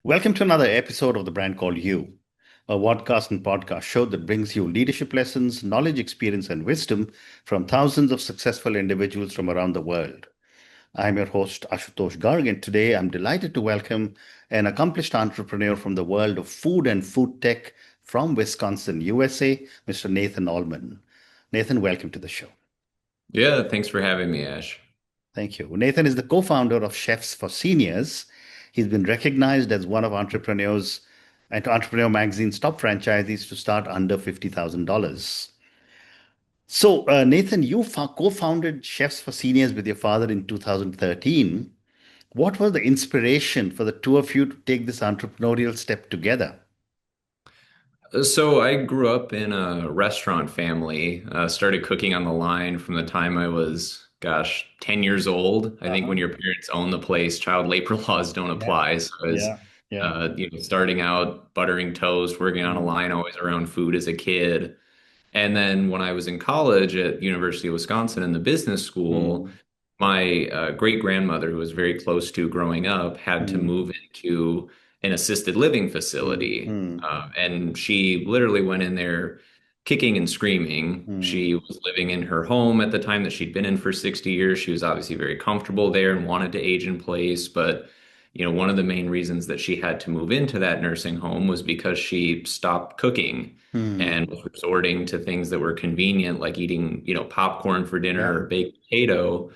Welcome to another episode of The Brand Called You, a podcast and podcast show that brings you leadership lessons, knowledge, experience, and wisdom from thousands of successful individuals from around the world. I'm your host, Ashutosh Garg, and today I'm delighted to welcome an accomplished entrepreneur from the world of food and food tech from Wisconsin, USA, Mr. Nathan Allman. Nathan, welcome to the show. Yeah, thanks for having me, Ash. Thank you. Nathan is the co-founder of Chefs for Seniors. He's been recognized as one of entrepreneurs and Entrepreneur Magazine's top franchisees to start under $50,000. So, Nathan, you co-founded Chefs for Seniors with your father in 2013. What was the inspiration for the two of you to take this entrepreneurial step together? So I grew up in a restaurant family, started cooking on the line from the time I was, 10 years old. I think Uh-huh. when your parents own the place, child labor laws don't Yeah, apply. So I was, yeah, yeah. starting out buttering toast, working on a Mm, line always around food as a kid. And then when I was in college at University of Wisconsin in the business school, mm, my great grandmother, who was very close to growing up, had to mm, move into an assisted living mm, facility. mm, And she literally went in there kicking and screaming. mm, She was living in her home at the time that she'd been in for 60 years. She was obviously very comfortable there and wanted to age in place. But, one of the main reasons that she had to move into that nursing home was because she stopped cooking mm. and was resorting to things that were convenient, like eating, popcorn for dinner Yeah. or baked potato.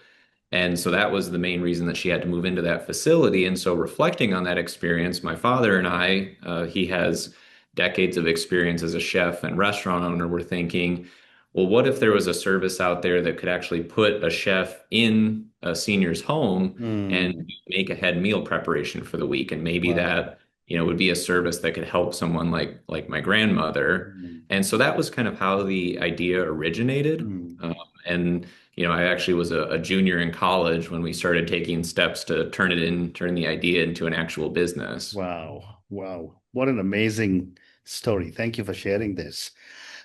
And so that was the main reason that she had to move into that facility. And so, reflecting on that experience, my father and I, he has decades of experience as a chef and restaurant owner, were thinking, well, what if there was a service out there that could actually put a chef in a senior's home Mm. and make a head meal preparation for the week? And maybe Wow. that, would be a service that could help someone like my grandmother. Mm, And so that was kind of how the idea originated. mm. And I actually was a junior in college when we started taking steps to turn the idea into an actual business. Wow. Wow. What an amazing story. Thank you for sharing this.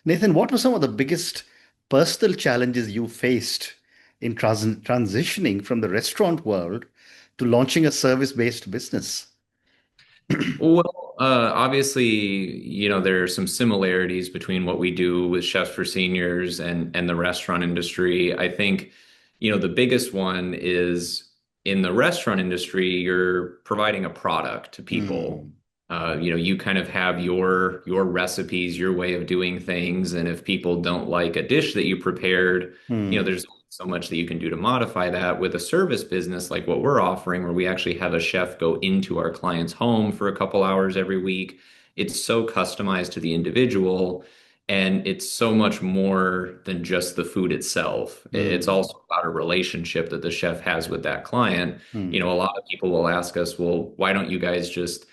Nathan, what were some of the biggest personal challenges you faced in transitioning from the restaurant world to launching a service-based business? Well, obviously, there are some similarities between what we do with Chefs for Seniors and the restaurant industry. I think, the biggest one is in the restaurant industry, you're providing a product to people. Hmm. You kind of have your recipes, your way of doing things, and if people don't like a dish that you prepared, Hmm. there's so much that you can do to modify that. With a service business like what we're offering, where we actually have a chef go into our client's home for a couple hours every week. It's so customized to the individual, and it's so much more than just the food itself. It's Hmm. also about a relationship that the chef has with that client. A Hmm. lot of people will ask us, well, why don't you guys just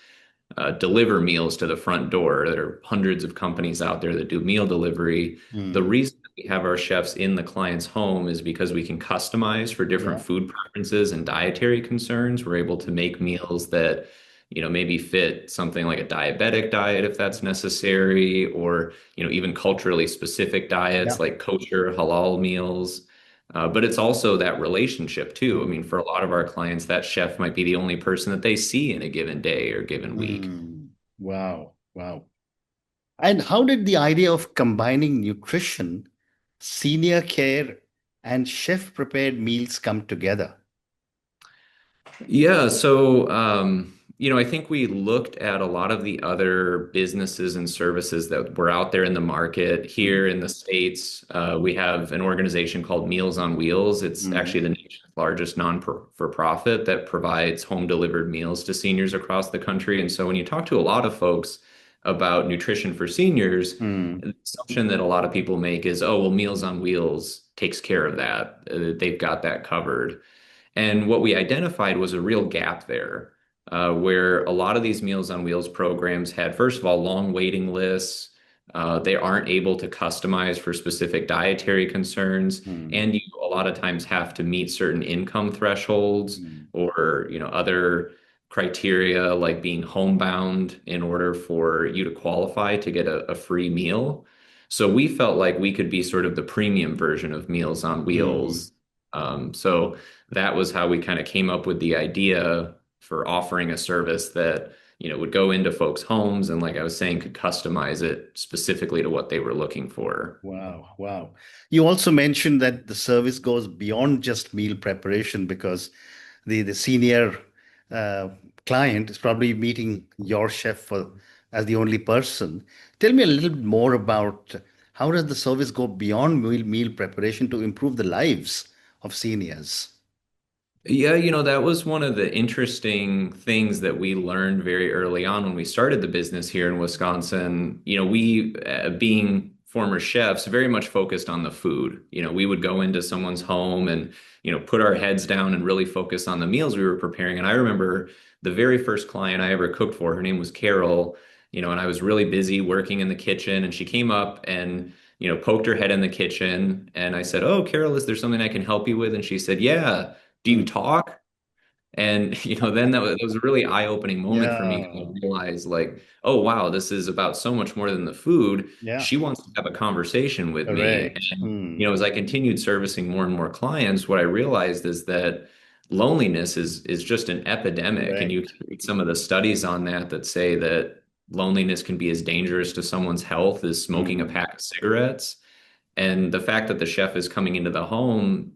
deliver meals to the front door? There are hundreds of companies out there that do meal delivery. The Hmm. reason we have our chefs in the client's home is because we can customize for different Yeah. food preferences and dietary concerns. We're able to make meals that, maybe fit something like a diabetic diet if that's necessary, or, even culturally specific Yeah. diets like kosher, halal meals. But it's also that relationship too. I Hmm. mean, for a lot of our clients, that chef might be the only person that they see in a given day or given week. Hmm. Wow. Wow. And how did the idea of combining nutrition, senior care, and chef prepared meals come together? Yeah, so I think we looked at a lot of the other businesses and services that were out there in the market. Hmm. Here in the States, we have an organization called Meals on Wheels. It's Hmm. actually the nation's largest non-for-profit that provides home delivered meals to seniors across the country. And so when you talk to a lot of folks about nutrition for seniors, Hmm. the assumption that a lot of people make is, oh, well, Meals on Wheels takes care of that. They've got that covered. And what we identified was a real gap there, where a lot of these Meals on Wheels programs had, first of all, long waiting lists. They aren't able to customize for specific dietary concerns, Hmm. and you a lot of times have to meet certain income thresholds Hmm. or other criteria like being homebound in order for you to qualify to get a free meal. So we felt like we could be sort of the premium version of Meals on Hmm. Wheels. So that was how we kind of came up with the idea for offering a service that would go into folks' homes and, like I was saying, could customize it specifically to what they were looking for. Wow, wow. You also mentioned that the service goes beyond just meal preparation because the senior uh, client is probably meeting your chef as the only person. Tell me a little bit more about how does the service go beyond meal preparation to improve the lives of seniors? Yeah, that was one of the interesting things that we learned very early on when we started the business here in Wisconsin. We, being former chefs, very much focused on the food. We would go into someone's home and, put our heads down and really focus on the meals we were preparing. And I remember the very first client I ever cooked for, her name was Carol, and I was really busy working in the kitchen, and she came up and poked her head in the kitchen. And I said, "Oh, Carol, is there something I can help you with?" And she said, "Yeah. Do you Mm. talk?" And then that was a really eye-opening moment for me. I Yeah, realized, like, oh wow, this is about so much more than the food. yeah, She wants to have a conversation with me. correct. And as I continued servicing more and more clients, what I realized is that loneliness is just an epidemic. And you Correct. can read some of the studies on that say that loneliness can be as dangerous to someone's health as smoking a Mm, pack of cigarettes. And the fact that the chef is coming into the home,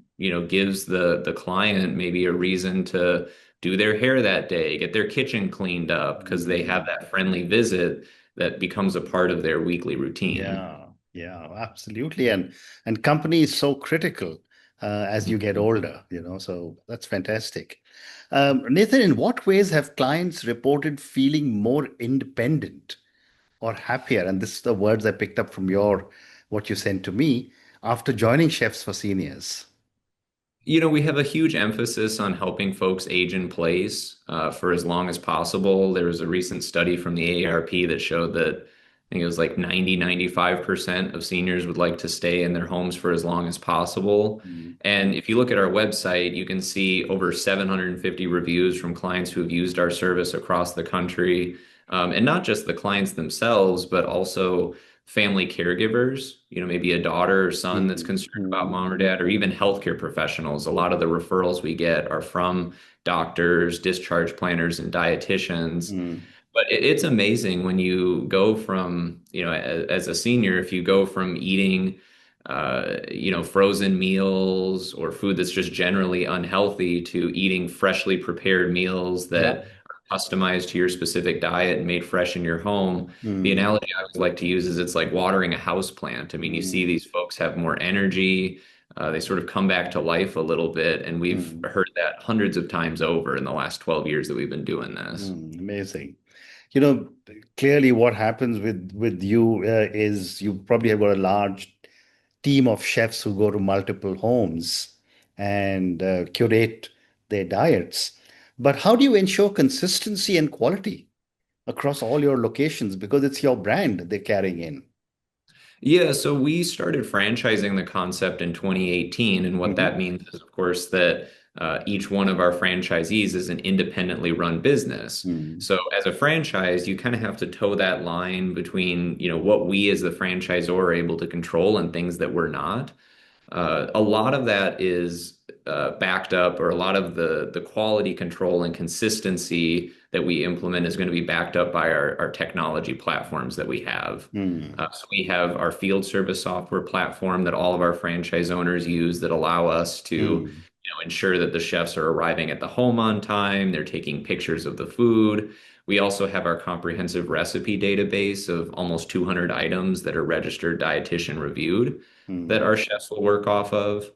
gives the client maybe a reason to do their hair that day, get their kitchen cleaned up because they have mm. that friendly visit that becomes a part of their weekly routine. Yeah, yeah, absolutely. And company is so critical as you get Mhm. older, so that's fantastic. Nathan, in what ways have clients reported feeling more independent or happier? And this is the words I picked up from what you sent to me after joining Chefs for Seniors. We have a huge emphasis on helping folks age in place for as long as possible. There was a recent study from the AARP that showed that I think it was like 95% of seniors would like to stay in their homes for as long as possible. Mm, And if you look at our website, you can see over 750 reviews from clients who have used our service across the country. And not just the clients themselves, but also family caregivers, maybe a daughter or son that's mm, concerned about mm, mom or dad, or even healthcare professionals. A lot of the referrals we get are from doctors, discharge planners, and dietitians. mm. But it's amazing when you go from, as a senior, if you go from eating, frozen meals or food that's just generally unhealthy to eating freshly prepared meals Yeah. that are customized to your specific diet and made fresh in your home. The Mm, analogy I always like to use is it's like watering a house plant. I mean, you see mm, these folks have more energy. They sort of come back to life a little bit. And we've mm, heard that hundreds of times over in the last 12 years that we've been doing this. Amazing. You know, clearly what happens with you is you probably have got a large team of chefs who go to multiple homes and curate their diets. But how do you ensure consistency and quality across all your locations? Because it's your brand they're carrying in. Yeah, so we started franchising the concept in 2018. And what Hmm. that means is, of course, that each one of our franchisees is an independently run business. Mm, So as a franchise, you kind of have to toe that line between, what we as the franchisor are able to control and things that we're not. A lot of that is backed up, or a lot of the quality control and consistency that we implement is going to be backed up by our technology platforms that we have. mm, So we have our field service software platform that all of our franchise owners use that allow us to, mm, ensure that the chefs are arriving at the home on time, they're taking pictures of the food. We also have our comprehensive recipe database of almost 200 items that are registered dietitian reviewed that mm, our chefs will work off of.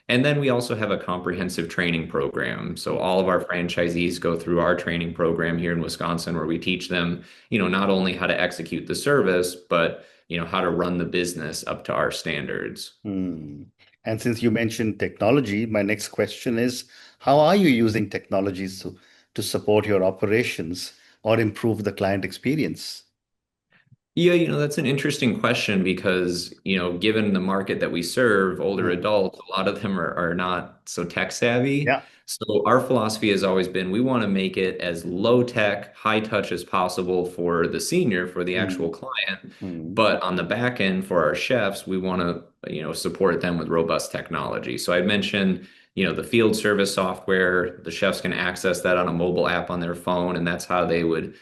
And then we also have a comprehensive training program. So all of our franchisees go through our training program here in Wisconsin, where we teach them, not only how to execute the service, but, how to run the business up to our standards. mm. And since you mentioned technology, my next question is, how are you using technologies to support your operations or improve the client experience? Yeah, that's an interesting question because, given the market that we serve, older Mm, adults, a lot of them are not so tech savvy. yeah. So our philosophy has always been we want to make it as low tech, high touch as possible for the senior, for the actual Mm, client. mm, But on the back end for our chefs, we want to, support them with robust technology. So I mentioned, the field service software, the chefs can access that on a mobile app on their phone, and that's how they would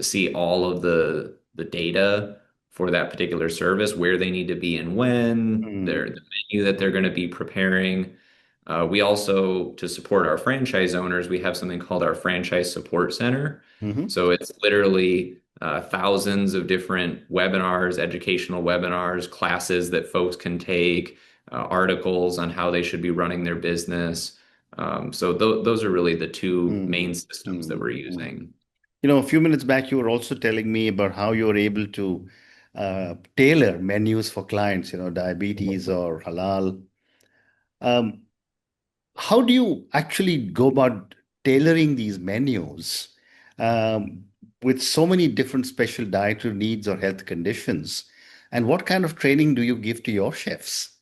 see all of the data for that particular service, where they need to be and when, the Mm, menu that they're going to be preparing. We also, to support our franchise owners, we have something called our Franchise Support Center. hmm So it's literally thousands of different webinars, educational webinars, classes that folks can take, articles on how they should be running their business. So those are really the two main mm, systems that we're mm, mm. using. A few minutes back, you were also telling me about how you were able to tailor menus for clients, diabetes or halal. Um, how do you actually go about tailoring these menus um, with so many different special dietary needs or health conditions? And what kind of training do you give to your chefs?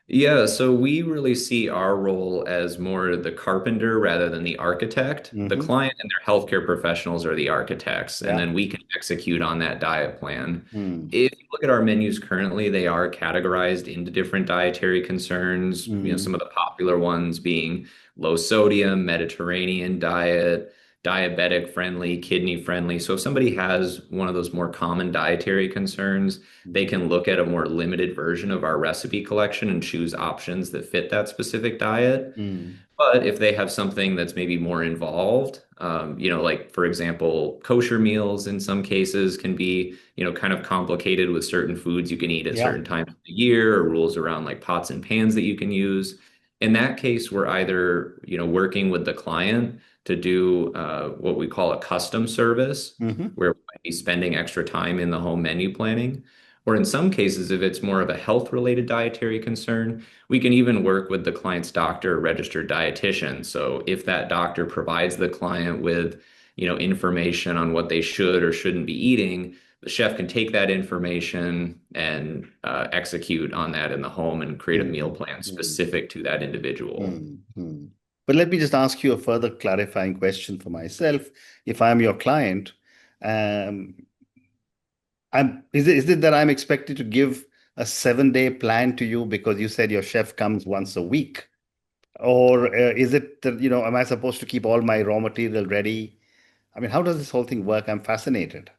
Yeah, so we really see our role as more the carpenter rather than the architect. The Hmm. client and their healthcare professionals are the architects, and Yeah. then we can execute on that diet plan. Mm, If you look at our menus currently, they are categorized into different dietary concerns, some mm, of the popular ones being low sodium, Mediterranean diet, diabetic friendly, kidney friendly. So if somebody has one of those more common dietary concerns, they mm, can look at a more limited version of our recipe collection and choose options that fit that specific diet. mm. But if they have something that's maybe more involved, like for example, kosher meals in some cases can be, kind of complicated with certain foods you can eat at Yeah. certain times of the year or rules around like pots and pans that you can use. In that case, we're either, working with the client to do what we call a custom service, Hmm. where we might be spending extra time in the home menu planning. Or in some cases, if it's more of a health related dietary concern, we can even work with the client's doctor or registered dietitian. So if that doctor provides the client with, information on what they should or shouldn't be eating, the chef can take that information and execute on that in the home and create a meal Mm, plan mm, specific to that individual. mm, mm. But let me just ask you a further clarifying question for myself. If I'm your client, um, is it that I'm expected to give a 7-day plan to you because you said your chef comes once a week? Or is it that, am I supposed to keep all my raw material ready? I mean, how does this whole thing work? I'm fascinated.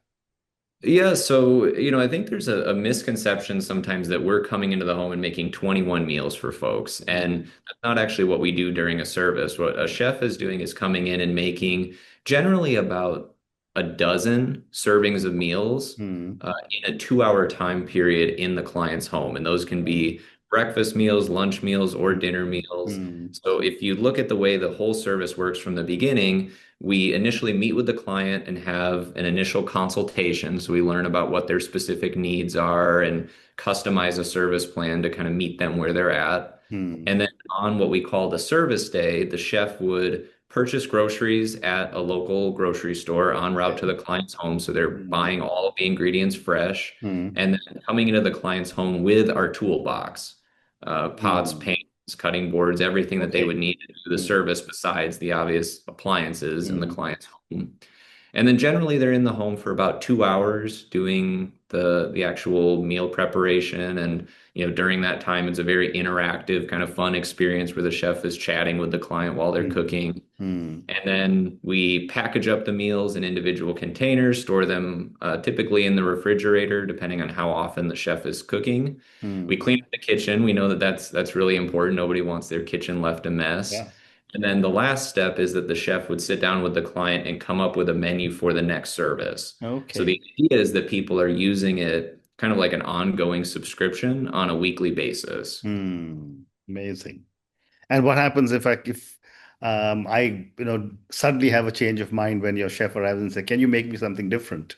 Yeah, so I think there's a misconception sometimes that we're coming into the home and making 21 meals for folks, and Mm, that's not actually what we do during a service. What a chef is doing is coming in and making generally about a dozen servings of meals mm, in a 2 hour time period in the client's home, and those can mm, be breakfast meals, lunch meals, or dinner meals. mm, So if you look at the way the whole service works from the beginning, we initially meet with the client and have an initial consultation. So we learn about what their specific needs are and customize a service plan to kind of meet them where they're at. mm. And then on what we call the service day, the chef would purchase groceries at a local grocery store en route to Okay. the client's home. So they're Mm, buying all of the ingredients fresh mm, and then coming into the client's home with our toolbox, pots, mm. pans, cutting boards, everything that they would Okay. need to do the Mm, service besides the obvious appliances in the mm, client's home. And then generally they're in the home for about 2 hours doing the actual meal preparation. And during that time, it's a very interactive, kind of fun experience where the chef is chatting with the client while they're mm, cooking. mm, And then we package up the meals in individual containers, store them typically in the refrigerator, depending on how often the chef is cooking. We mm. clean up the kitchen. We know that that's really important. Nobody wants their kitchen left a mess. Yeah. And then the last step is that the chef would sit down with the client and come up with a menu for the next service. So Okay. the idea is that people are using it kind of like an ongoing subscription on a weekly basis. Hmm. Amazing. And what happens if I suddenly have a change of mind when your chef arrives and say, "Can you make me something different?"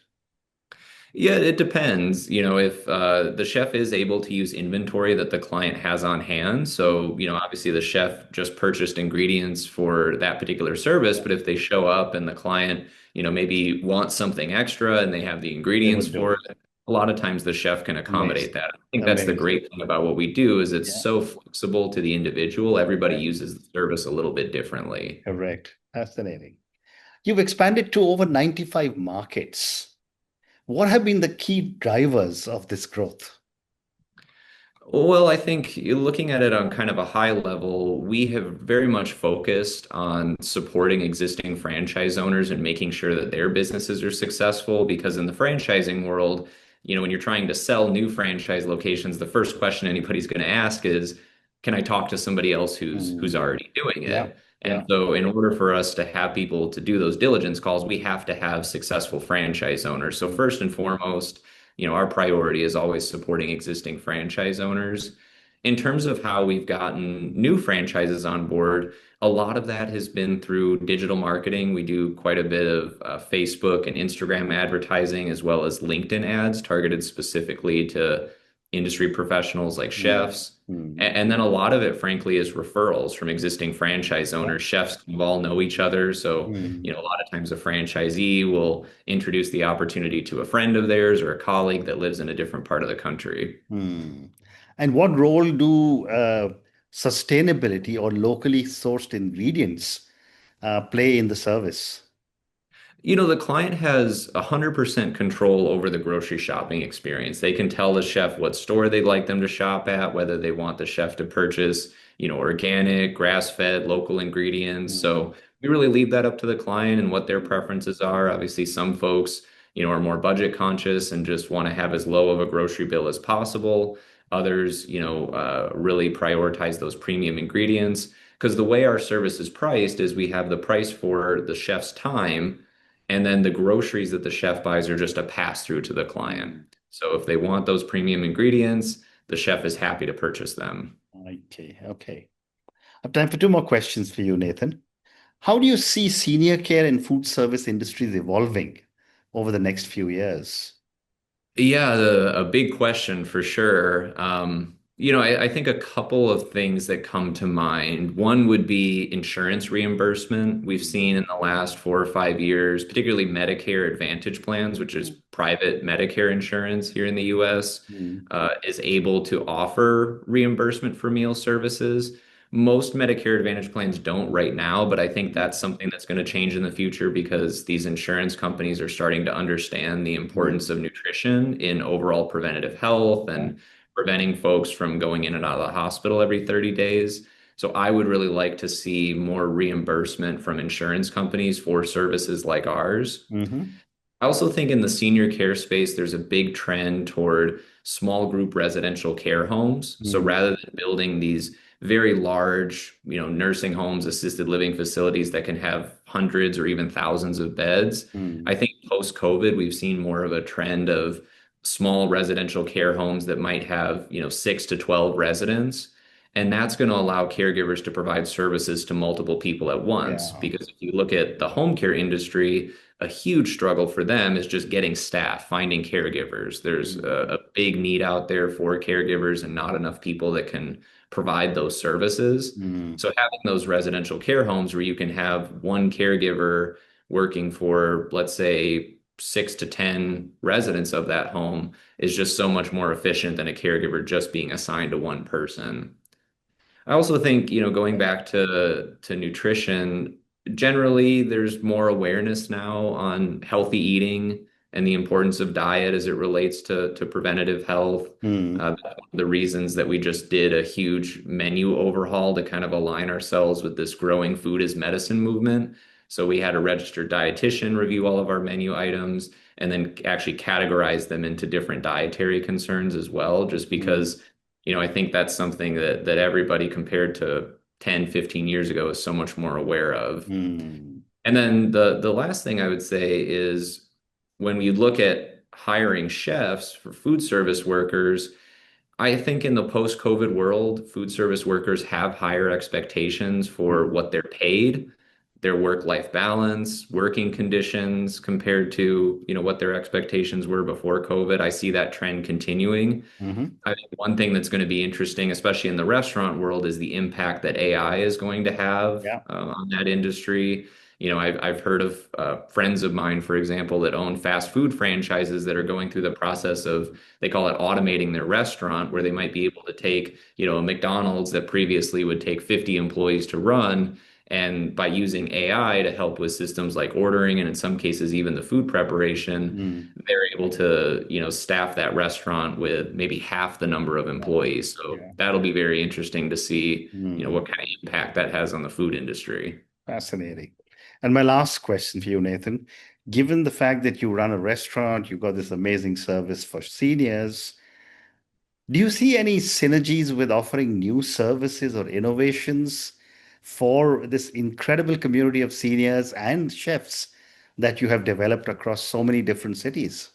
Yeah, it depends. If the chef is able to use inventory that the client has on hand. So, obviously the chef just purchased ingredients for that particular service, Yeah. but if they show up and the client, maybe wants something extra and they have the They ingredients would do for it. it, a lot of times the chef can accommodate Amazing. that. I think that's the Amazing. great thing about what we do is it's Yeah. so flexible to the individual. Everybody Correct. uses the service a little bit differently. Correct. Fascinating. You've expanded to over 95 markets. What have been the key drivers of this growth? Well, I think looking at it on kind of a high level, we have very much focused on supporting existing franchise owners and making sure that their businesses are successful. Because in the franchising world, when you're trying to sell new franchise locations, the first question anybody's going to ask is, can I talk to somebody else who's Mm. already doing Yeah, it? And yeah. so, in order for us to have people to do those diligence calls, we have to have successful franchise owners. So, Mm. first and foremost, our priority is always supporting existing franchise owners. In terms of how we've gotten new franchises on board, a lot of that has been through digital marketing. We do quite a bit of Facebook and Instagram advertising, as well as LinkedIn ads targeted specifically to industry professionals like Mm. chefs. Mm. And then a lot of it, frankly, is referrals from existing franchise Yeah. owners. Chefs kind of all know each other. So, Mm. a lot of times a franchisee will introduce the opportunity to a friend of theirs or a colleague that lives in a different part of the country. Mm. And what role do sustainability or locally sourced ingredients play in the service? The client has 100% control over the grocery shopping experience. They can tell the chef what store they'd like them to shop at, whether they want the chef to purchase, organic, grass-fed, local ingredients. Mm. So we really leave that up to the client and what their preferences are. Obviously, some folks, are more budget conscious and just want to have as low of a grocery bill as possible. Others, really prioritize those premium ingredients because the way our service is priced is we have the price for the chef's time and then the groceries that the chef buys are just a pass through to the client. Mm. So if they want those premium ingredients, the chef is happy to purchase them. Okay, okay. I have time for two more questions for you, Nathan. How do you see senior care and food service industries evolving over the next few years? Yeah, a big question for sure. I think a couple of things that come to mind. One would be insurance reimbursement. We've seen in the last 4 or 5 years, particularly Medicare Advantage plans, which is private Medicare insurance here in the US, Mm. is able to offer reimbursement for meal services. Most Medicare Advantage plans don't right now, but I think that's something that's going to change in the future because these insurance companies are starting to understand the Mm. importance of nutrition in overall preventative health Yeah. and preventing folks from going in and out of the hospital every 30 days. So I would really like to see more reimbursement from insurance companies for services like ours. Hmm. I also think in the senior care space, there's a big trend toward small group residential care homes. So Mm. rather than building these very large, nursing homes, assisted living facilities that can have hundreds or even thousands of beds, I Mm. think post-COVID, we've seen more of a trend of small residential care homes that might have, 6 to 12 residents. And that's going to allow caregivers to provide services to multiple people at once. Yeah. Because if you look at the home care industry, a huge struggle for them is just getting staff, finding caregivers. There's Mm. a big need out there for caregivers and not enough people that can provide those services. Mm. So having those residential care homes where you can have one caregiver working for, let's say, 6 to 10 residents of that home is just so much more efficient than a caregiver just being assigned to one person. I also think, going back to nutrition, generally there's more awareness now on healthy eating and the importance of diet as it relates to preventative health. Mm. That's one of the reasons that we just did a huge menu overhaul to kind of align ourselves with this growing food as medicine movement. So we had a registered dietitian review all of our menu items and then actually categorize them into different dietary concerns as well, just Mm. because I think that's something that everybody compared to 10, 15 years ago is so much more aware of. Mm. And then the last thing I would say is when we look at hiring chefs for food service workers, I think in the post-COVID world, food service workers have higher expectations for Mm. what they're paid, their work-life balance, working conditions compared to, what their expectations were before COVID. I see that trend continuing. Mhm. I think one thing that's going to be interesting, especially in the restaurant world, is the impact that AI is going to have Yeah. on that industry. I've heard of friends of mine, for example, that own fast food franchises that are going through the process of, they call it automating their restaurant, where they might be able to take, a McDonald's that previously would take 50 employees to run And by using AI to help with systems like ordering and in some cases even the food preparation, Mm. they're able to, staff that restaurant with maybe half the number of Wow. employees. So Yeah. that'll be very interesting to see, Mm. what kind of impact that has on the food industry. Fascinating. And my last question for you, Nathan, given the fact that you run a restaurant, you've got this amazing service for seniors, do you see any synergies with offering new services or innovations for this incredible community of seniors and chefs that you have developed across so many different cities?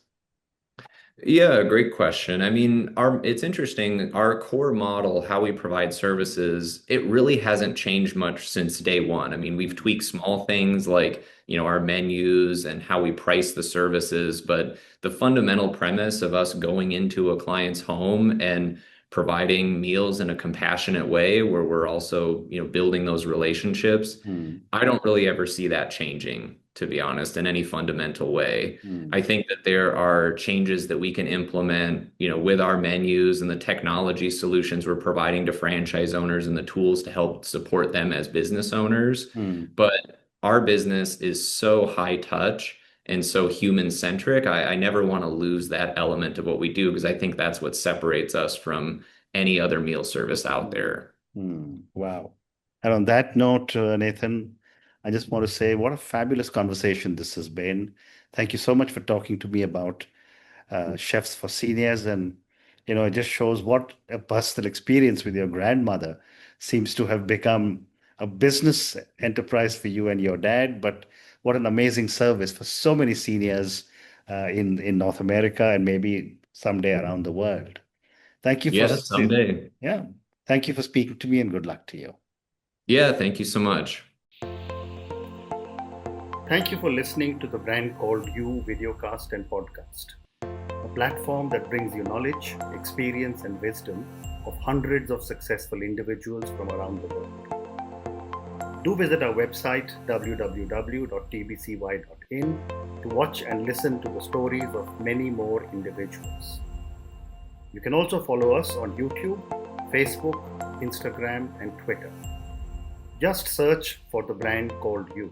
Yeah, great question. I mean, it's interesting. Our core model, how we provide services, it really hasn't changed much since day one. I mean, we've tweaked small things like, our menus and how we price the services, but the fundamental premise of us going into a client's home and providing meals in a compassionate way where we're also, building those relationships, Hmm. I don't really ever see that changing, to be honest, in any fundamental way. Hmm. I think that there are changes that we can implement, with our menus and the technology solutions we're providing to franchise owners and the tools to help support them as business owners. Hmm. But our business is so high touch and so human centric. I never want to lose that element of what we do because I think that's what separates us from any other meal service out Hmm. there. Hmm. Wow. And on that note, Nathan, I just want to say what a fabulous conversation this has been. Thank you so much for talking to me about chefs for seniors. And, it just shows what a personal experience with your grandmother seems to have become a business enterprise for you and your dad. But what an amazing service for so many seniors in North America and maybe someday around the world. Thank you for, Yeah, someday. yeah, thank you for speaking to me and good luck to you. Yeah, thank you so much. Thank you for listening to the Brand Called You videocast and podcast, a platform that brings you knowledge, experience, and wisdom of hundreds of successful individuals from around the world. Do visit our website www.tbcy.in to watch and listen to the stories of many more individuals. You can also follow us on YouTube, Facebook, Instagram, and Twitter. Just search for the brand called You.